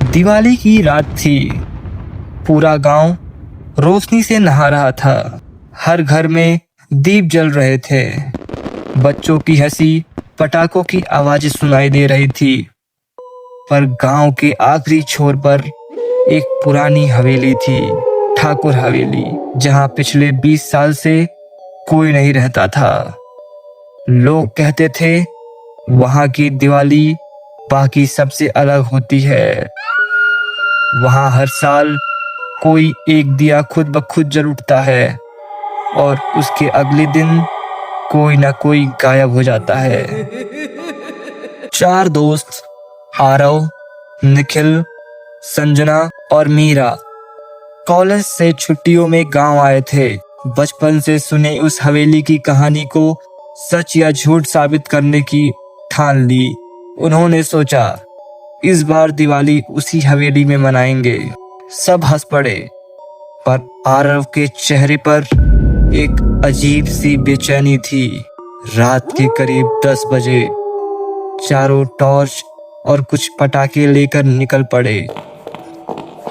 दिवाली की रात थी। पूरा गांव रोशनी से नहा रहा था। हर घर में दीप जल रहे थे। बच्चों की हंसी, पटाखों की आवाजें सुनाई दे रही थी। पर गांव के आखिरी छोर पर एक पुरानी हवेली थी, ठाकुर हवेली, जहां पिछले 20 साल से कोई नहीं रहता था। लोग कहते थे वहां की दिवाली बाकी सबसे अलग होती है। वहां हर साल कोई एक दिया खुद ब खुद जल उठता है और उसके अगले दिन कोई ना कोई गायब हो जाता है। 4 दोस्त, आरव, निखिल, संजना और मीरा, कॉलेज से छुट्टियों में गांव आए थे। बचपन से सुने उस हवेली की कहानी को सच या झूठ साबित करने की ठान ली। उन्होंने सोचा इस बार दिवाली उसी हवेली में मनाएंगे। सब हंस पड़े, पर आरव के चेहरे पर एक अजीब सी बेचैनी थी। रात के करीब 10 बजे चारों टॉर्च और कुछ पटाखे लेकर निकल पड़े।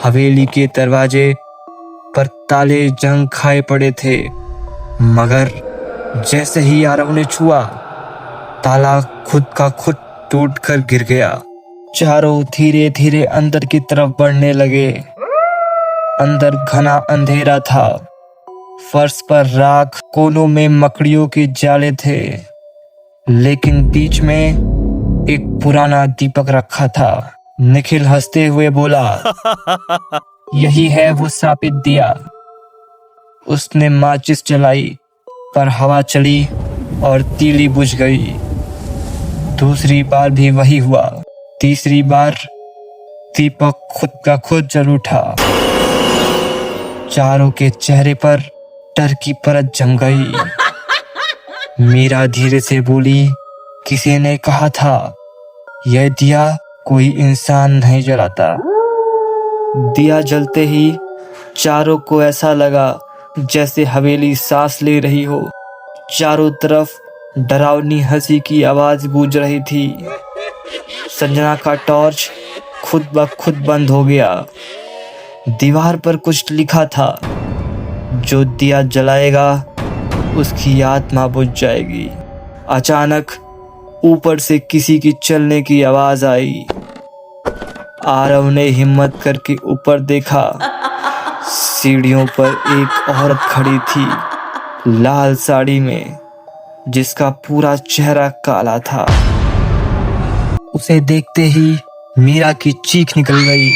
हवेली के दरवाजे पर ताले जंग खाए पड़े थे, मगर जैसे ही आरव ने छुआ, ताला खुद का खुद टूटकर गिर गया। चारों धीरे धीरे अंदर की तरफ बढ़ने लगे। अंदर घना अंधेरा था। फर्श पर राख, कोनों में मकड़ियों के जाले थे, लेकिन बीच में एक पुराना दीपक रखा था। निखिल हंसते हुए बोला, यही है वो शापित दिया। उसने माचिस जलाई, पर हवा चली और तीली बुझ गई। दूसरी बार भी वही हुआ। तीसरी बार दीपक खुद का खुद जल उठा। चारों के चेहरे पर डर की परत जम गई। मीरा धीरे से बोली, किसी ने कहा था यह दिया कोई इंसान नहीं जलाता। दिया जलते ही चारों को ऐसा लगा जैसे हवेली सांस ले रही हो। चारों तरफ डरावनी हंसी की आवाज गूंज रही थी। संजना का टॉर्च खुद ब खुद बंद हो गया। दीवार पर कुछ लिखा था, जो दिया जलाएगा उसकी आत्मा बुझ जाएगी। अचानक ऊपर से किसी की चलने की आवाज आई। आरव ने हिम्मत करके ऊपर देखा। सीढ़ियों पर एक औरत खड़ी थी, लाल साड़ी में, जिसका पूरा चेहरा काला था। उसे देखते ही मीरा की चीख निकल गई।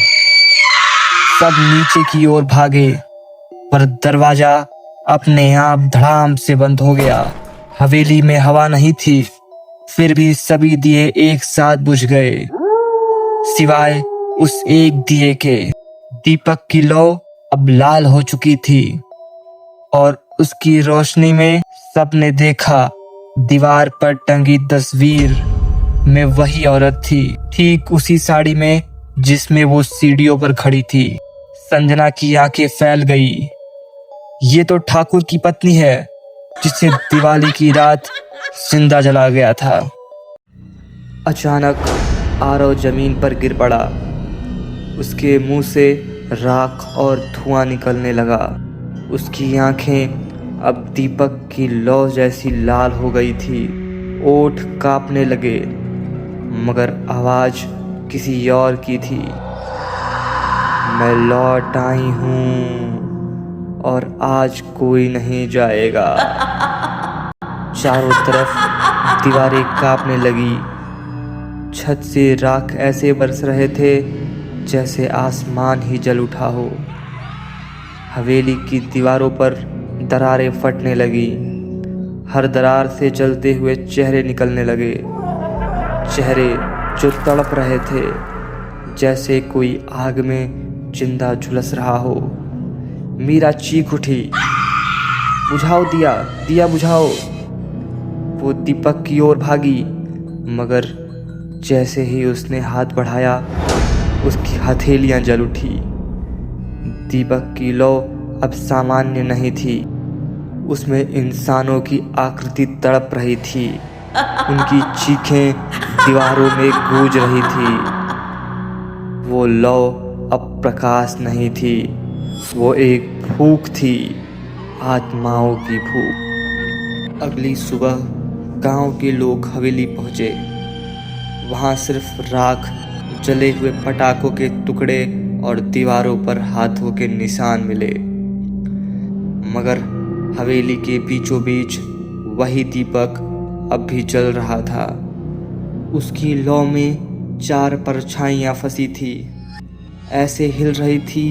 सब नीचे की ओर भागे, पर दरवाजा अपने आप धड़ाम से बंद हो गया। हवेली में हवा नहीं थी, फिर भी सभी दिए एक साथ बुझ गए, सिवाय उस एक दिए के। दीपक की लौ अब लाल हो चुकी थी और उसकी रोशनी में सबने देखा दीवार पर टंगी तस्वीर में वही औरत थी, ठीक उसी साड़ी में जिसमें वो सीढ़ियों पर खड़ी थी। संजना की आंखें फैल गई। ये तो ठाकुर की पत्नी है, जिसे दिवाली की रात जिंदा जला गया था। अचानक आरव जमीन पर गिर पड़ा। उसके मुंह से राख और धुआं निकलने लगा। उसकी आंखें अब दीपक की लौ जैसी लाल हो गई थी। ओठ कांपने लगे, मगर आवाज किसी और की थी। मैं लौट आई हूँ और आज कोई नहीं जाएगा। चारों तरफ दीवारें कांपने लगी। छत से राख ऐसे बरस रहे थे जैसे आसमान ही जल उठा हो। हवेली की दीवारों पर दरारें फटने लगी। हर दरार से जलते हुए चेहरे निकलने लगे, चेहरे जो तड़प रहे थे जैसे कोई आग में जिंदा झुलस रहा हो। मीरा चीख उठी, बुझाओ दिया, दिया बुझाओ। वो दीपक की ओर भागी, मगर जैसे ही उसने हाथ बढ़ाया, उसकी हथेलियां जल उठी। दीपक की लौ अब सामान्य नहीं थी। उसमें इंसानों की आकृति तड़प रही थी। उनकी चीखें दीवारों में गूंज रही थी। वो लौ अब प्रकाश नहीं थी, वो एक भूख थी, आत्माओं की भूख। अगली सुबह गांव के लोग हवेली पहुंचे। वहां सिर्फ राख, जले हुए पटाखों के टुकड़े और दीवारों पर हाथों के निशान मिले। मगर हवेली के बीचों बीच वही दीपक अब भी जल रहा था। उसकी लौ में 4 परछाइयां फंसी थी, ऐसे हिल रही थी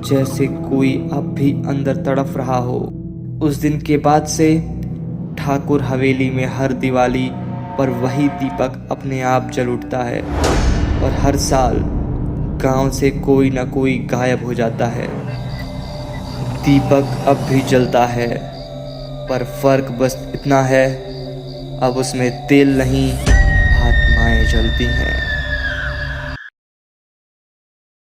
जैसे कोई अब भी अंदर तड़प रहा हो। उस दिन के बाद से ठाकुर हवेली में हर दिवाली पर वही दीपक अपने आप जल उठता है और हर साल गांव से कोई ना कोई गायब हो जाता है। दीपक अब भी जलता है, पर फर्क बस इतना है, अब उसमें तेल नहीं, आत्माएं जलती हैं।